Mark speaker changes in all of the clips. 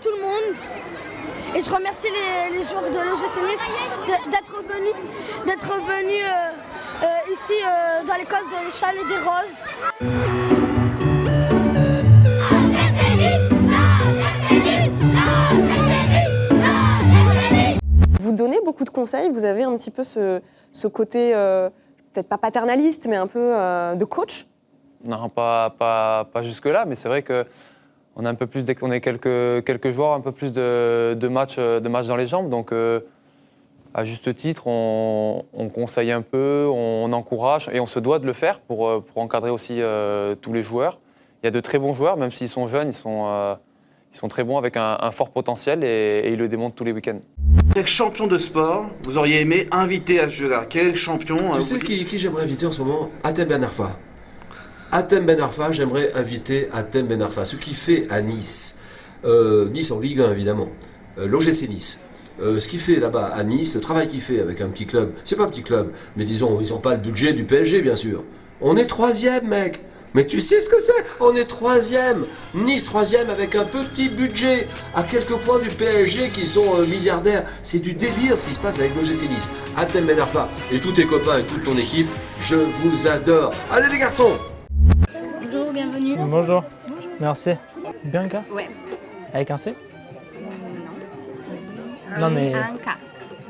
Speaker 1: tout le monde. Et je remercie les joueurs de l'OGC Nice d'être venus ici dans l'école de Chalet des Roses.
Speaker 2: Vous donnez beaucoup de conseils, vous avez un petit peu ce côté, peut-être pas paternaliste, mais un peu de coach?
Speaker 3: Non, pas jusque-là, mais c'est vrai qu'on a un peu plus, on est quelques joueurs, un peu plus de matchs dans les jambes, donc à juste titre, on conseille un peu, on encourage, et on se doit de le faire pour encadrer aussi tous les joueurs. Il y a de très bons joueurs, même s'ils sont jeunes, ils sont très bons avec un fort potentiel et ils le démontrent tous les week-ends.
Speaker 4: Quel champion de sport vous auriez aimé inviter à ce jeu-là? Quel champion?
Speaker 5: Tu sais qui j'aimerais inviter en ce moment? Hatem Ben Arfa. Hatem Ben Arfa, j'aimerais inviter Hatem Ben Arfa. Ce qu'il fait à Nice, Nice en Ligue 1 évidemment, l'OGC Nice. Ce qu'il fait là-bas à Nice, le travail qu'il fait avec un petit club, c'est pas un petit club, mais disons, ils n'ont pas le budget du PSG bien sûr. On est 3e, mec. Mais tu sais ce que c'est? On est 3e. Nice 3e avec un petit budget, à quelques points du PSG qui sont milliardaires. C'est du délire ce qui se passe avec l'OGC Nice. Hatem Ben Arfa et tous tes copains et toute ton équipe, je vous adore. Allez les garçons!
Speaker 1: Bonjour, bienvenue.
Speaker 6: Bonjour. Merci. Bianca?
Speaker 7: Ouais.
Speaker 6: Avec un C?
Speaker 7: Non.
Speaker 6: Non, mais-
Speaker 7: Bianca.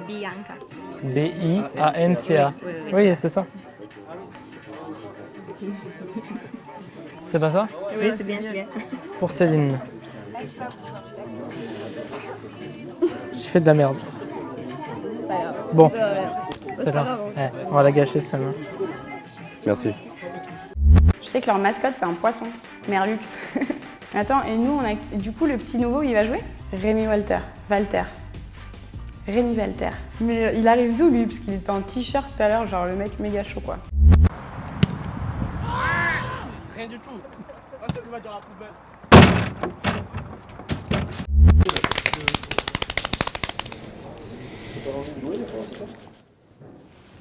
Speaker 7: Bianca.
Speaker 6: B-I-A-N-C-A. Oui, c'est ça. C'est pas ça?
Speaker 7: Oui, c'est bien, c'est bien.
Speaker 6: Pour Céline. J'ai fait de la merde. Bon, c'est pas grave. Ouais, on va la gâcher celle-là.
Speaker 3: Merci.
Speaker 8: Je sais que leur mascotte, c'est un poisson, Merlux. Attends, et nous, on a du coup le petit nouveau, il va jouer? Rémi Walter. Rémi Walter. Mais il arrive d'où lui? Parce qu'il était en t-shirt tout à l'heure, genre le mec méga chaud quoi.
Speaker 6: Rien du tout. Ça va dans la poubelle.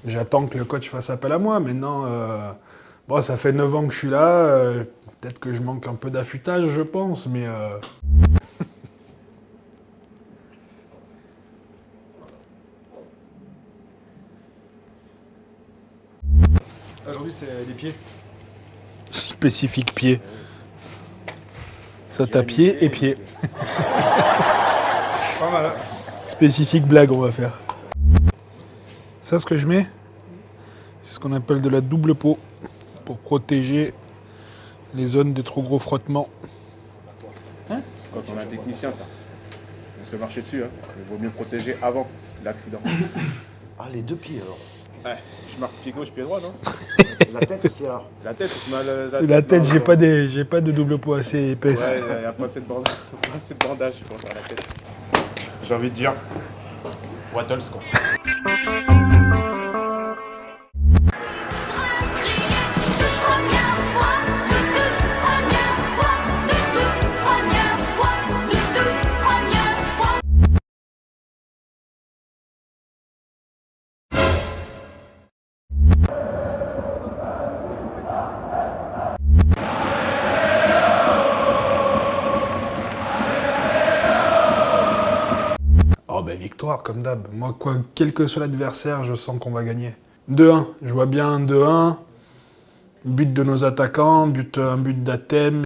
Speaker 9: J'attends que le coach fasse appel à moi. Maintenant, bon, ça fait 9 ans que je suis là. Peut-être que je manque un peu d'affûtage, je pense, mais...
Speaker 10: Aujourd'hui, c'est les pieds.
Speaker 9: Spécifique pied. Saute à pied et pied.
Speaker 10: Pas mal.
Speaker 9: Spécifique blague, on va faire. Ça, ce que je mets, c'est ce qu'on appelle de la double peau pour protéger les zones des trop gros frottements.
Speaker 10: Quand on a un technicien, ça. On se marcher dessus, hein. Il vaut mieux protéger avant l'accident.
Speaker 11: Ah, les deux pieds alors.
Speaker 10: Ouais, je marque pied gauche, pied droit, non?
Speaker 11: La tête aussi alors.
Speaker 10: La tête, tu m'as
Speaker 9: La tête, j'ai pas de double peau assez épaisse.
Speaker 10: Ouais, il n'y a pas assez de bandage pour faire la tête. J'ai envie de dire, Waddles quoi.
Speaker 9: Oh ben victoire, comme d'hab. Moi, quel que soit l'adversaire, je sens qu'on va gagner. 2-1, je vois bien un 2-1. But de nos attaquants, un but d'Hatem.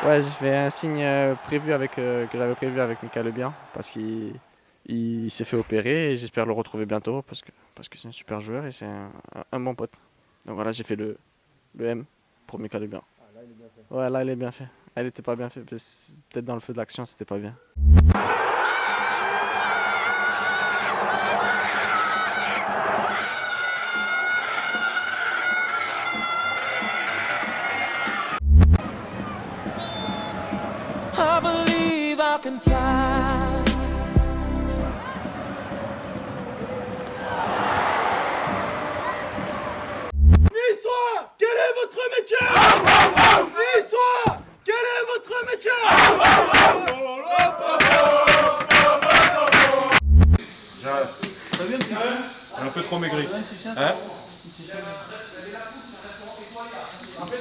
Speaker 6: Ouais, j'ai fait un signe que j'avais prévu avec Mika Lebien parce qu'il s'est fait opérer et j'espère le retrouver bientôt parce que c'est un super joueur et c'est un bon pote. Donc voilà, j'ai fait le M pour Mika Lebien. Ah, là, il est bien fait. Ouais, là, il est bien fait. Elle était pas bien fait, peut-être dans le feu de l'action, c'était pas bien.
Speaker 12: I believe I can fly.
Speaker 13: Niçois, quel est votre métier? Niçois, quel est votre métier?
Speaker 10: Cédric. Hein?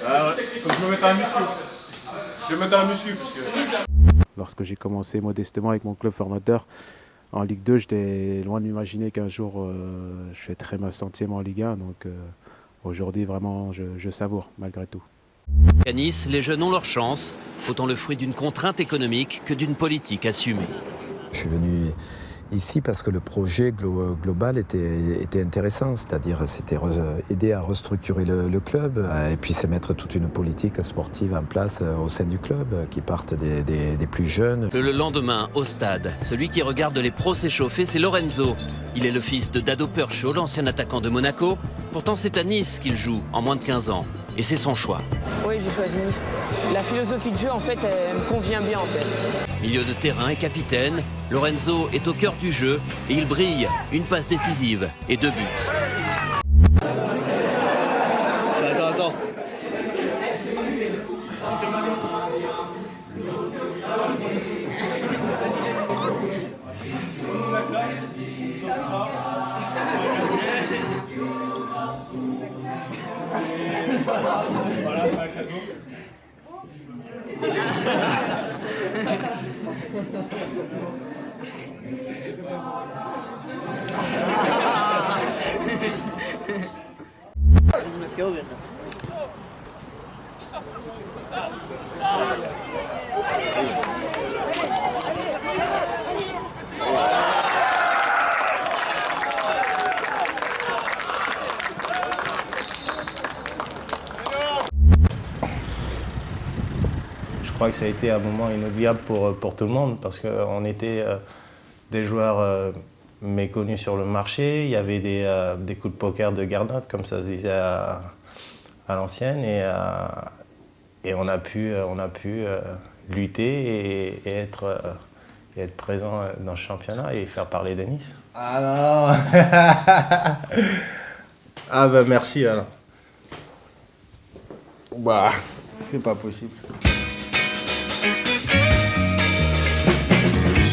Speaker 10: Ah ouais, faut que je me mette un muscu. Je vais me mettre un muscu parce que...
Speaker 14: Lorsque j'ai commencé modestement avec mon club formateur en Ligue 2, j'étais loin de m'imaginer qu'un jour je fêterais ma 100e en Ligue 1. Donc aujourd'hui, vraiment, je savoure malgré tout.
Speaker 15: À Nice, les jeunes ont leur chance, autant le fruit d'une contrainte économique que d'une politique assumée.
Speaker 16: Je suis venu ici parce que le projet global était intéressant, c'est-à-dire c'était aider à restructurer le club et puis c'est mettre toute une politique sportive en place au sein du club qui partent des plus jeunes.
Speaker 15: Le lendemain, au stade, celui qui regarde les pros s'échauffer, c'est Lorenzo. Il est le fils de Dado Percho, l'ancien attaquant de Monaco. Pourtant, c'est à Nice qu'il joue, en moins de 15 ans. Et c'est son choix.
Speaker 17: Oui, j'ai choisi Nice. La philosophie de jeu, en fait, elle me convient bien, en fait.
Speaker 15: Milieu de terrain et capitaine, Lorenzo est au cœur du jeu et il brille. Une passe décisive et 2 buts.
Speaker 12: Attends.
Speaker 18: Je crois que ça a été un moment inoubliable pour tout le monde parce qu'on était des joueurs méconnus sur le marché. Il y avait des coups de poker de garnotte, comme ça se disait à l'ancienne, et on a pu lutter et être présent dans ce championnat et faire parler de Nice.
Speaker 11: Ah non. Ah bah merci alors. Bah, c'est pas possible.